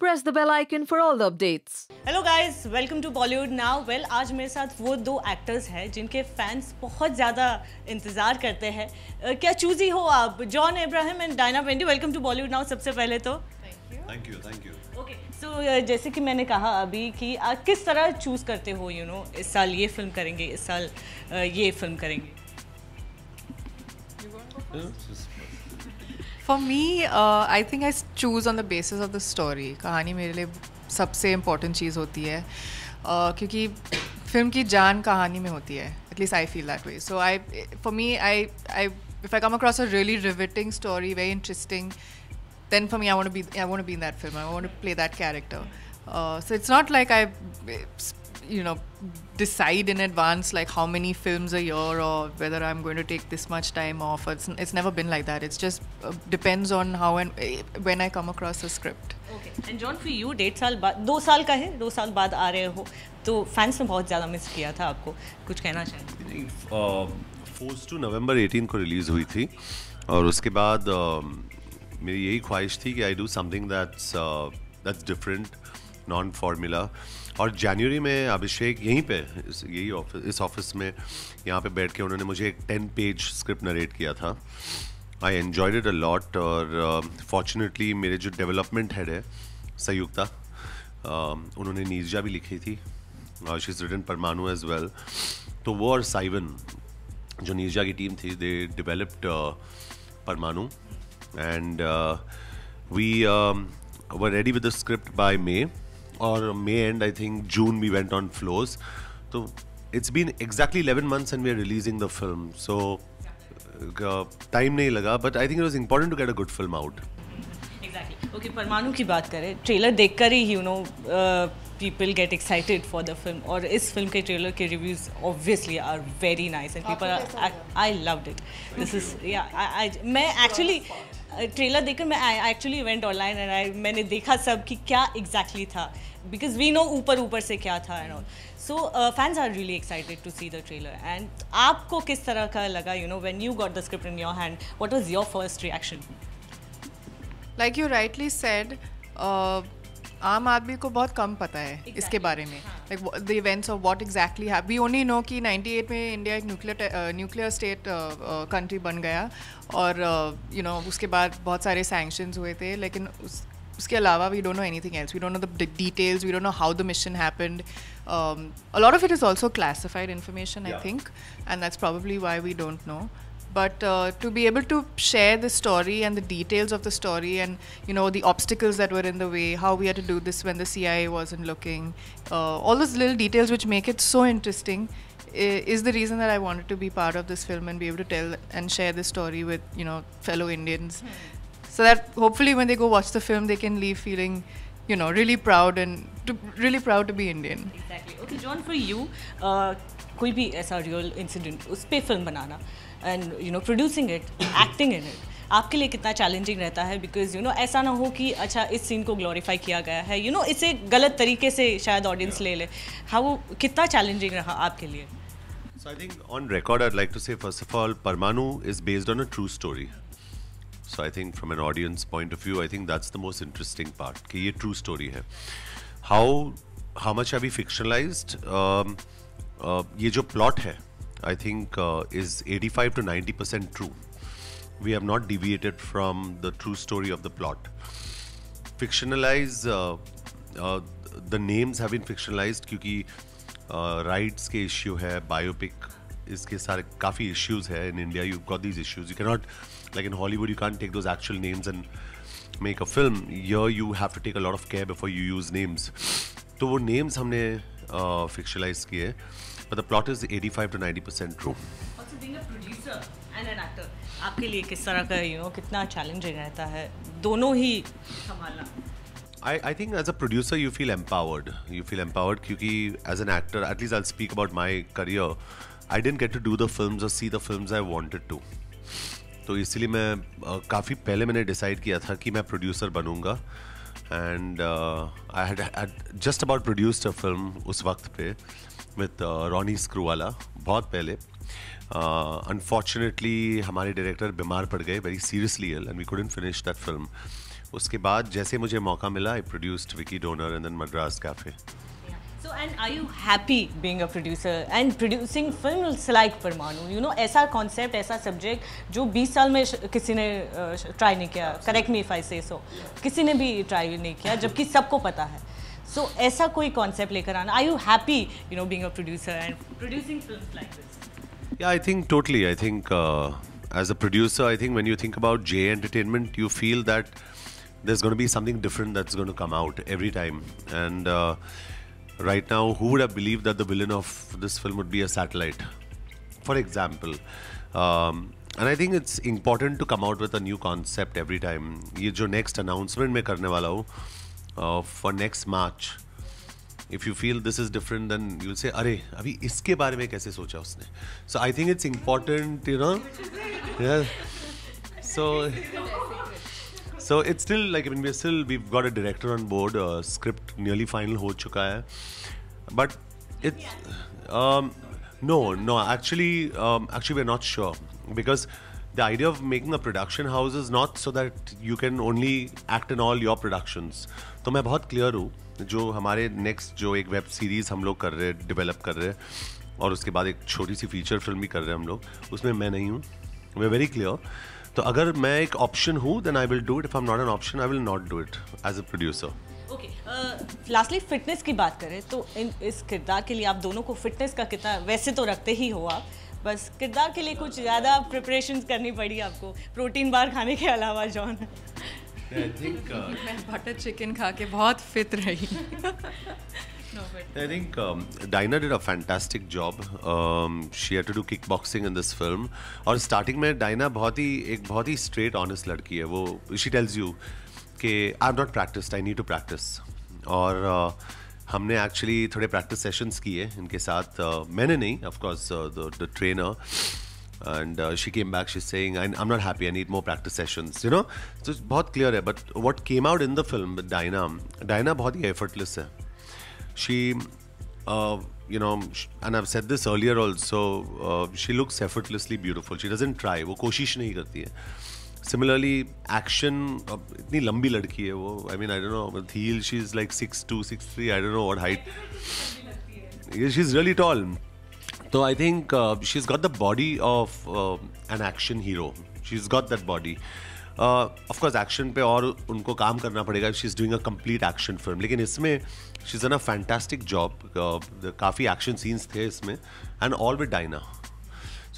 press the bell icon for all the updates. Hello guys, welcome to Bollywood now. Well, आज मेरे साथ वो दो एक्टर्स हैं जिनके फैंस बहुत ज़्यादा इंतज़ार करते हैं। क्या चूज़ी हो आप, John Abraham and Diana Penty. Welcome to Bollywood now. सबसे पहले तो थैंक यू। ओके, सो जैसे कि मैंने कहा अभी कि किस तरह चूज़ करते हो इस साल ये फिल्म करेंगे, इस साल ये फिल्म करेंगे। For me, I think I choose on the basis of the story. कहानी मेरे लिए सबसे इम्पोर्टेंट चीज़ होती है क्योंकि फिल्म की जान कहानी में होती है. At least I feel that way. So for me, if I come across a really riveting story, very interesting, then for me I want to be in that film. I want to play that character. So it's not like I decide in advance like how many films a year or whether I'm going to take this much time off. It's never been like that. It's just depends on how and when I come across a script. Okay. And John, for you 1.5 साल बाद, 2 साल का है, 2 साल बाद आ रहे हो, तो फैंस ने बहुत ज़्यादा मिस किया था आपको, कुछ कहना चाहिए? फोर्स टू नवंबर 18 को रिलीज़ हुई थी और उसके बाद मेरी यही ख्वाहिश थी कि I do something that's different, non formula. और जनवरी में अभिषेक यहीं पे इस ऑफिस में यहाँ पे बैठ के उन्होंने मुझे एक 10 पेज स्क्रिप्ट नरेट किया था. I enjoyed it a lot और फॉर्चुनेटली मेरे जो डेवलपमेंट हेड है संयुक्ता, उन्होंने नीरजा भी लिखी थी, she is written Parmanu as well. तो वो और साइवन जो नीरजा की टीम थी, they developed Parmanu and we were ready with the script by May. और May end, I think June we went on floors. So it's been exactly 11 months and we are releasing the film. So time नहीं लगा, but I think it was important to get a good film out. Exactly. Okay, परमाणु की बात करें, trailer देखकर ही people get excited for the film. और इस film के ट्रेलर के reviews obviously are very nice and people I loved it. This is मैं actually ट्रेलर देखकर मैं एक्चुअली वेंट ऑनलाइन एंड मैंने देखा सब कि क्या एग्जैक्टली था, बिकॉज वी नो ऊपर से क्या था and all. So fans are really excited to see the trailer. And आपको किस तरह का लगा when you got the script in your hand, what was your first reaction? Like you rightly said, आम आदमी को बहुत कम पता है इसके बारे में, like the events of what exactly happened. We only know कि 98 में इंडिया एक न्यूक्लियर स्टेट कंट्री बन गया और उसके बाद बहुत सारे sanctions हुए थे, लेकिन उसके अलावा we don't know anything else. We don't know the details. We don't know how the mission happened. A lot of it is also classified information, I think, and that's probably why we don't know. But to be able to share the story and the details of the story and the obstacles that were in the way, how we had to do this when the CIA wasn't looking, all those little details which make it so interesting is the reason that I wanted to be part of this film and be able to tell and share this story with fellow Indians, so that hopefully when they go watch the film they can leave feeling really proud to be Indian. Exactly. Okay, John, for you कोई भी ऐसा real incident उस पे film banana and producing it, acting in it, आपके लिए कितना challenging रहता है? बिकॉज ऐसा ना हो कि अच्छा इस सीन को ग्लोरीफाई किया गया है, इसे गलत तरीके से शायद ऑडियंस ले ले. कितना चैलेंजिंग रहा आपके लिए? So I think on record I'd like to say first of all, Parmanu is based on a true story. So I think from an audience point of view, I think that's the most interesting part, कि ये true story है. How much have we fictionalized? ये जो plot है, I think is 85 to 90% true. We have not deviated from the true story of the plot. Fictionalize, the names have been fictionalized क्योंकि rights के issue है, biopic इसके सारे काफ़ी issues है. In India you've got these issues. You cannot, like in Hollywood, you can't take those actual names and make a film. Here you have to take a lot of care before you use names. तो वो names हमने fictionalize किए, but the plot is 85 to 90% true. Also being a producer and an actor, आपके लिए किस तरह का कितना challenging रहता है दोनों ही संभालना? I think as a producer you feel empowered. You feel empowered क्योंकि as an actor, at least I'll speak about my career, I didn't get to do the films or see the films I wanted to. तो इसलिए मैं काफ़ी पहले मैंने decide किया था कि मैं प्रोड्यूसर बनूंगा. And I had just about produced a film उस वक्त पे with Ronnie Screwvala, बहुत पहले. Unfortunately हमारे डायरेक्टर बीमार पड़ गए, very seriously ill, and we couldn't finish that film. उसके बाद जैसे मुझे मौका मिला, I produced Vicky Donor and then Madras Cafe. So, and are you happy being a producer and producing films like परमाणु? You know, ऐसा concept, ऐसा subject जो 20 साल में किसी ने try नहीं किया. Correct me if I say so. किसी ने भी try नहीं किया, जबकि सबको पता है. So, ऐसा कोई concept लेकर आना. Are you happy, you know, being a producer and producing films like this? Yeah, I think totally. I think as a producer, I think when you think about J Entertainment, you feel that there's going to be something different that's going to come out every time. And right now, who would have believed that the villain of this film would be a satellite, for example? And I think it's important to come out with a new concept every time. ये जो next announcement मैं करने वाला हूँ for next March, if you feel this is different, then you'll say, अरे अभी इसके बारे में कैसे सोचा उसने? So I think it's important, you know. Yeah. So it's still like, I mean, we've got a director on board. Script nearly final हो चुका है, but it's no. Actually, we're not sure, because the idea of making a production house is not so that you can only act in all your productions. तो मैं बहुत clear हूँ, जो हमारे next जो एक वेब सीरीज हम लोग कर रहे हैं, डेवलप कर रहे हैं, और उसके बाद एक छोटी सी फीचर फिल्म भी कर रहे हैं हम लोग, उसमें मैं नहीं हूँ. We're very clear. तो अगर मैं एक ऑप्शन हूँ, then I will do it. If I'm not an option, I will not do it as a producer. Okay. Lastly, fitness की बात करें तो इस किरदार के लिए आप दोनों को फिटनेस का कितना, वैसे तो रखते ही हो आप, बस किरदार के लिए कुछ ज़्यादा प्रिपरेशंस करनी पड़ी आपको प्रोटीन बार खाने के अलावा? जॉन, I think मैं बटर चिकन खा के बहुत फिट रही. I think Dinah did a fantastic job. She had to do kickboxing in this film. और starting में Dinah बहुत ही straight, honest लड़की है. वो she tells you कि I've not practiced, I need to practice. और हमने actually थोड़े practice sessions किए इनके साथ. मैंने नहीं, of course, the trainer. And she came back, she's saying, I'm not happy, I need more practice sessions, you know. So it's बहुत clear है. But what came out in the film with Dinah बहुत ही effortless है. She, you know, and I've said this earlier also, she looks effortlessly beautiful. She doesn't try, वो कोशिश नहीं करती है. Similarly, action, इतनी लंबी लड़की है वो. I mean, I don't know, with heel, she's like 6'2", 6'3", I don't know what height. She's really tall. So I think she's got the body of an action hero. She's got that body. Of course, action पे और उनको काम करना पड़ेगा. She's doing a complete action film. लेकिन इसमें she's done a fantastic job. काफ़ी action scenes थे इसमें, and all with Dinah.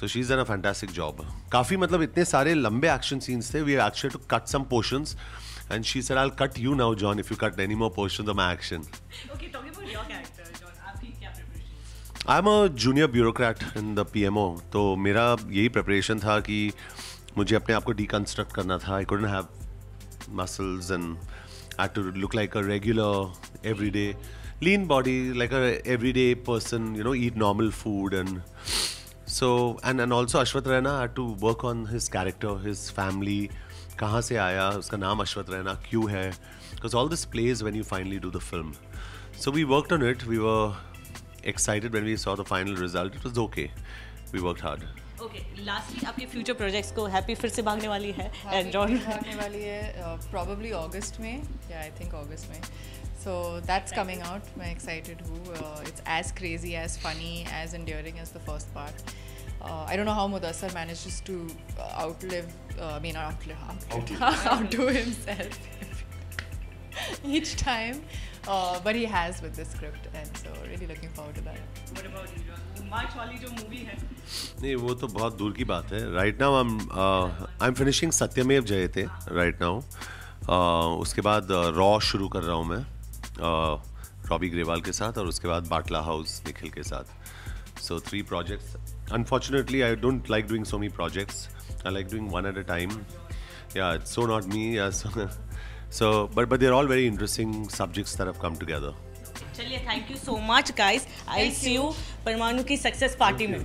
So she's done a fantastic job. काफ़ी मतलब इतने सारे लंबे action scenes थे. We actually had to cut some portions, and she said, "I'll cut you now, John, if you cut any more portions of my action." Okay, talking about your character, John, आपकी क्या preparation? I'm a junior bureaucrat in the PMO. तो मेरा यही preparation था कि मुझे अपने आप को deconstruct करना था. I couldn't have muscles and I had to look like a regular, everyday, lean body, like a everyday person, you know, eat normal food. And so, and also Ashwath Raina had to work on his character, his family, कहाँ से आया, उसका नाम अश्वथ रैना क्यों है, because all this plays when you finally do the film. So we worked on it. We were excited when we saw the final result. It was okay. We worked hard. Okay, lastly, आपके future projects को happy फिर से भागने वाली है and John भागने वाली है probably August में. Yeah, I think August में. So that's coming out. मैं excited हूँ. It's as crazy, as funny, as endearing as the first part. I don't know how Mudassar manages to outdo himself each time, but he has with this script, and so really looking forward to that. What about you, John? March वाली जो movie है? नहीं, वो तो बहुत दूर की बात है. Right now I'm finishing सत्यमेव जयते right now. उसके बाद रॉ शुरू कर रहा हूँ मैं रॉबी ग्रेवाल के साथ, और उसके बाद बाटला हाउस निखिल के साथ. So 3 projects. Unfortunately, I don't like doing so many projects. I like doing one at a time. Yeah, it's so not me. Yeah, so but they're all very interesting subjects that have come together. चलिए, thank you so much guys. I'll see you परमाणु की success party में.